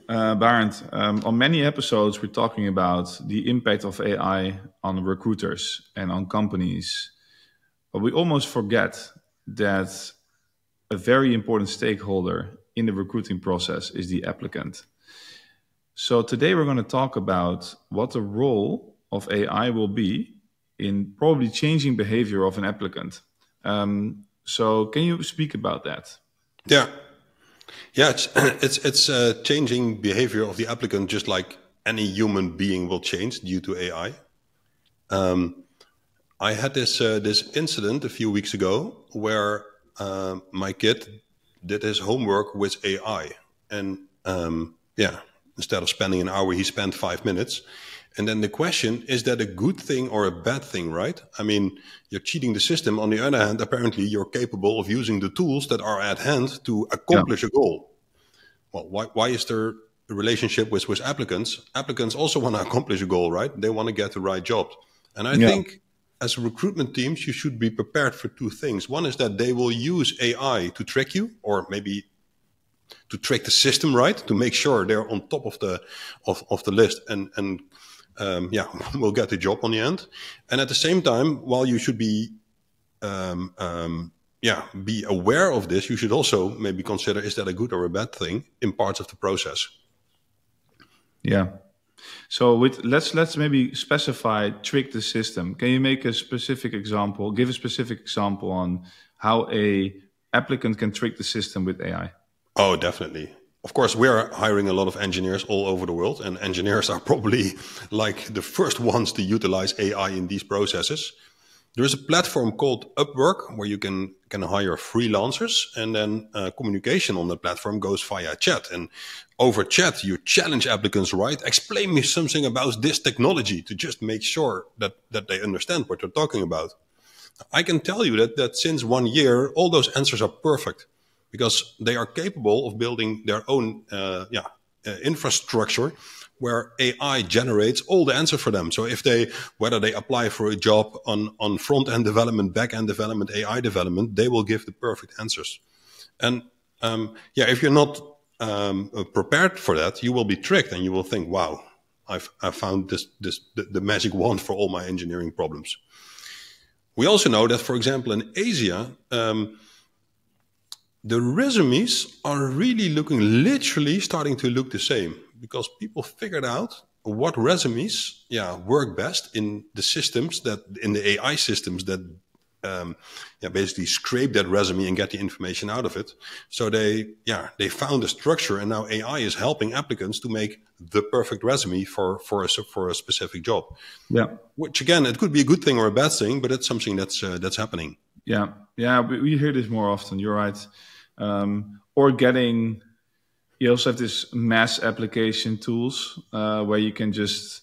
Barend, on many episodes, we're talking about the impact of AI on recruiters and on companies. But we almost forget that a very important stakeholder in the recruiting process is the applicant. So today we're going to talk about what the role of AI will be in probably changing behavior of an applicant. So can you speak about that? Yeah, yeah, it's changing behavior of the applicant, just like any human being will change due to AI. I had this incident a few weeks ago where my kid did his homework with AI, and instead of spending an hour, he spent 5 minutes. And then the question, is that a good thing or a bad thing, right? I mean, you're cheating the system. On the other hand, apparently you're capable of using the tools that are at hand to accomplish a goal. Well, why is there a relationship with applicants? Applicants also want to accomplish a goal, right? They want to get the right job. And I think as recruitment teams, you should be prepared for two things. One is that they will use AI to trick you, or maybe to trick the system, right? To make sure they're on top of the list and will get the job on the end. And at the same time, while you should be be aware of this, you should also maybe consider, is that a good or a bad thing in parts of the process? Yeah. So let's maybe specify trick the system. Can you make a specific example, give a specific example on how a applicant can trick the system with AI? Oh, definitely. Of course, we are hiring a lot of engineers all over the world, and engineers are probably like the first ones to utilize AI in these processes. There is a platform called Upwork where you can hire freelancers, and then communication on the platform goes via chat. And over chat, you challenge applicants, right? Explain me something about this technology to just make sure that they understand what you're talking about. I can tell you that since 1 year, all those answers are perfect, because they are capable of building their own infrastructure where AI generates all the answers for them. So whether they apply for a job on front-end development, back-end development, AI development, they will give the perfect answers. And if you're not prepared for that, you will be tricked and you will think, wow, I've found the magic wand for all my engineering problems. We also know that, for example, in Asia, the resumes are really literally starting to look the same, because people figured out what resumes work best in the systems in the AI systems that basically scrape that resume and get the information out of it. So they found a structure, and now AI is helping applicants to make the perfect resume for a specific job. Yeah, which again, it could be a good thing or a bad thing, but it's something that's happening. Yeah, we hear this more often. You're right. You also have this mass application tools where you can just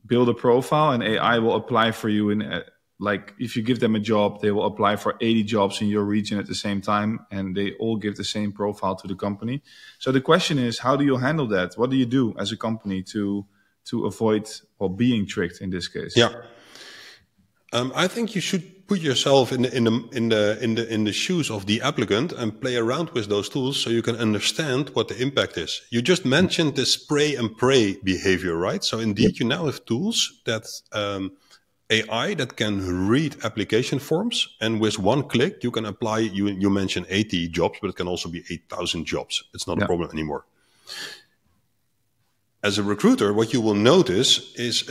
build a profile and AI will apply for you. Like if you give them a job, they will apply for 80 jobs in your region at the same time, and they all give the same profile to the company. So the question is, how do you handle that? What do you do as a company to avoid being tricked in this case? Yeah. I think you should put yourself in the shoes of the applicant and play around with those tools so you can understand what the impact is. You just mentioned the spray and pray behavior, right? So indeed, you now have tools that AI that can read application forms, and with one click you can apply. You mentioned 80 jobs, but it can also be 8,000 jobs. It's not a problem anymore. As a recruiter, what you will notice is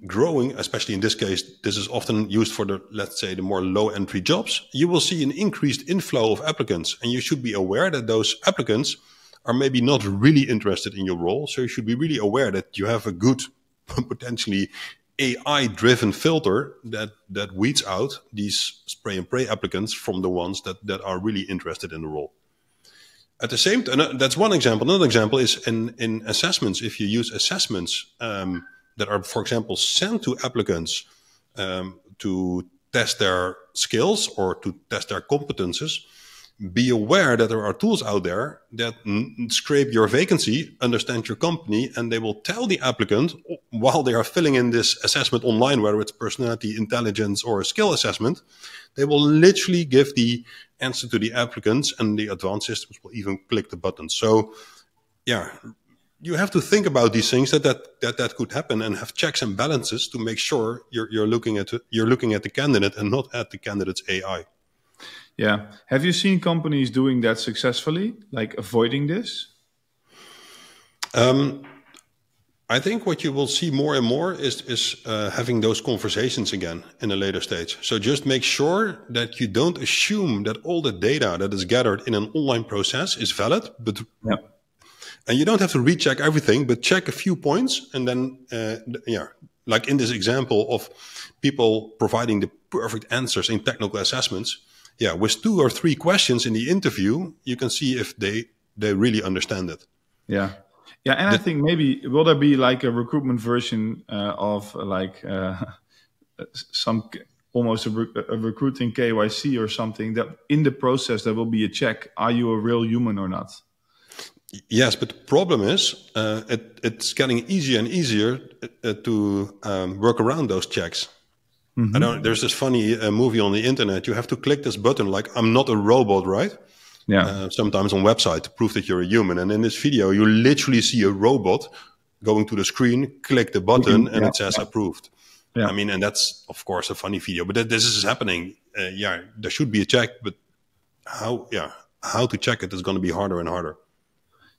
growing, especially in this case, this is often used for let's say the more low entry jobs. You will see an increased inflow of applicants, and you should be aware that those applicants are maybe not really interested in your role. So you should be really aware that you have a good, potentially AI-driven filter that weeds out these spray and pray applicants from the ones that are really interested in the role. At the same time, that's one example. Another example is in assessments. If you use assessments that are, for example, sent to applicants to test their skills or to test their competences, be aware that there are tools out there that scrape your vacancy, understand your company, and they will tell the applicant while they are filling in this assessment online, whether it's personality, intelligence, or a skill assessment, they will literally give the answer to the applicants, and the advanced systems will even click the button. So yeah, you have to think about these things that could happen, and have checks and balances to make sure you're looking at the candidate and not at the candidate's AI. Yeah. Have you seen companies doing that successfully, like avoiding this? I think what you will see more and more is having those conversations again in a later stage. So just make sure that you don't assume that all the data that is gathered in an online process is valid, and you don't have to recheck everything, but check a few points, and then like in this example of people providing the perfect answers in technical assessments. Yeah, with 2 or 3 questions in the interview, you can see if they really understand it. Yeah. Yeah, and I think maybe will there be like a recruitment version of like some almost a recruiting KYC or something, that in the process there will be a check: are you a real human or not? Yes, but the problem is it's getting easier and easier to work around those checks. Mm-hmm. There's this funny movie on the internet. You have to click this button, like I'm not a robot, right? Yeah. Sometimes on website to prove that you're a human. And in this video, you literally see a robot going to the screen, click the button, and it says approved. Yeah. I mean, and that's of course a funny video, but this is happening. There should be a check, but how to check it is going to be harder and harder.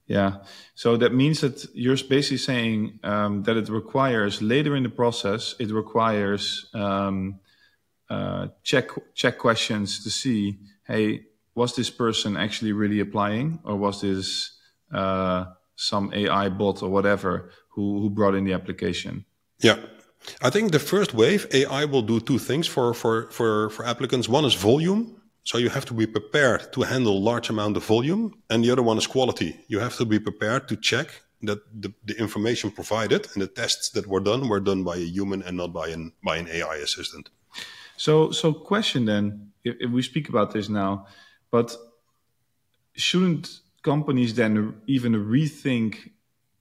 Yeah. So that means that you're basically saying that it requires later in the process, it requires check questions to see, hey, was this person actually really applying, or was this some AI bot or whatever who brought in the application? Yeah. I think the first wave, AI will do 2 things for applicants. One is volume. So you have to be prepared to handle large amount of volume. And the other one is quality. You have to be prepared to check that the information provided and the tests that were done by a human and not by an AI assistant. So question then, if we speak about this now, but shouldn't companies then even rethink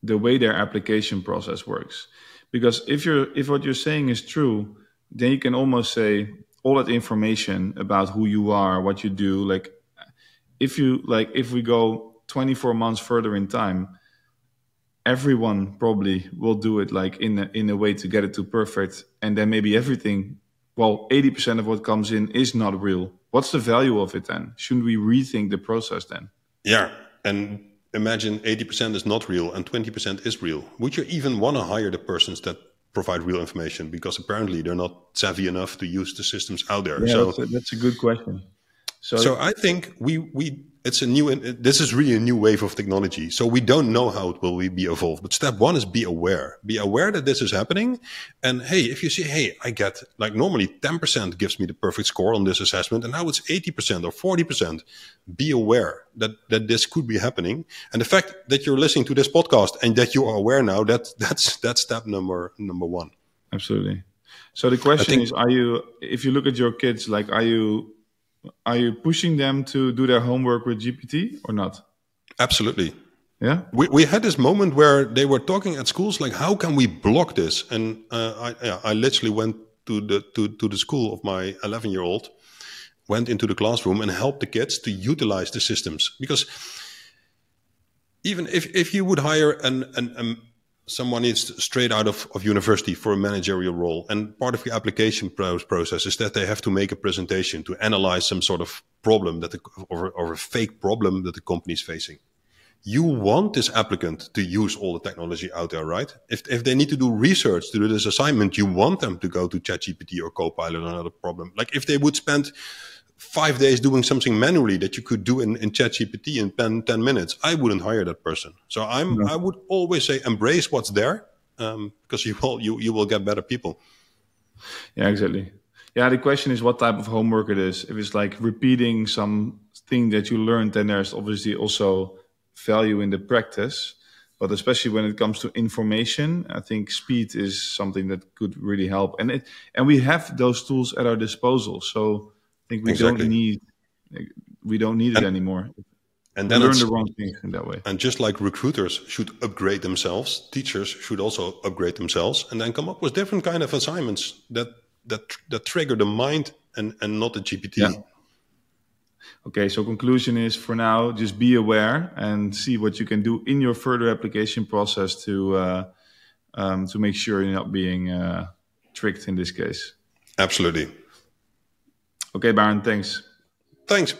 the way their application process works? Because if what you're saying is true, then you can almost say all that information about who you are, what you do, like if we go 24 months further in time, everyone probably will do it like in a way to get it to perfect, and then maybe everything, 80% of what comes in is not real. What's the value of it then? Shouldn't we rethink the process then? Yeah, and imagine 80% is not real and 20% is real. Would you even want to hire the persons that provide real information? Because apparently they're not savvy enough to use the systems out there. Yeah, so that's a good question. So I think this is really a new wave of technology. So we don't know how it will be evolved. But step 1 is be aware. Be aware that this is happening. And hey, if you see, hey, I get like normally 10% gives me the perfect score on this assessment, and now it's 80% or 40%. Be aware that this could be happening. And the fact that you're listening to this podcast and that you are aware now, that's step number 1. Absolutely. So the question is, if you look at your kids, like, are you pushing them to do their homework with GPT or not? Absolutely. Yeah. We had this moment where they were talking at schools like, how can we block this? And I literally went to the school of my 11-year-old, went into the classroom and helped the kids to utilize the systems. Because even if you would hire someone is straight out of university for a managerial role, and part of the application process is that they have to make a presentation to analyze some sort of problem or a fake problem that the company is facing. You want this applicant to use all the technology out there, right? If they need to do research to do this assignment, you want them to go to ChatGPT or Copilot or another problem. Like if they would spend 5 days doing something manually that you could do in ChatGPT in 10 minutes, I wouldn't hire that person. So I would always say embrace what's there, because you will get better people. Yeah, exactly. Yeah, the question is what type of homework it is. If it's like repeating something that you learned, then there's obviously also value in the practice. But especially when it comes to information, I think speed is something that could really help. And we have those tools at our disposal. So I think we don't need it anymore. And then learn the wrong things in that way. And just like recruiters should upgrade themselves, teachers should also upgrade themselves, and then come up with different kind of assignments that trigger the mind and not the GPT. Yeah. Okay, so conclusion is for now, just be aware and see what you can do in your further application process to make sure you're not being tricked in this case. Absolutely. Okay, Baron, thanks. Thanks.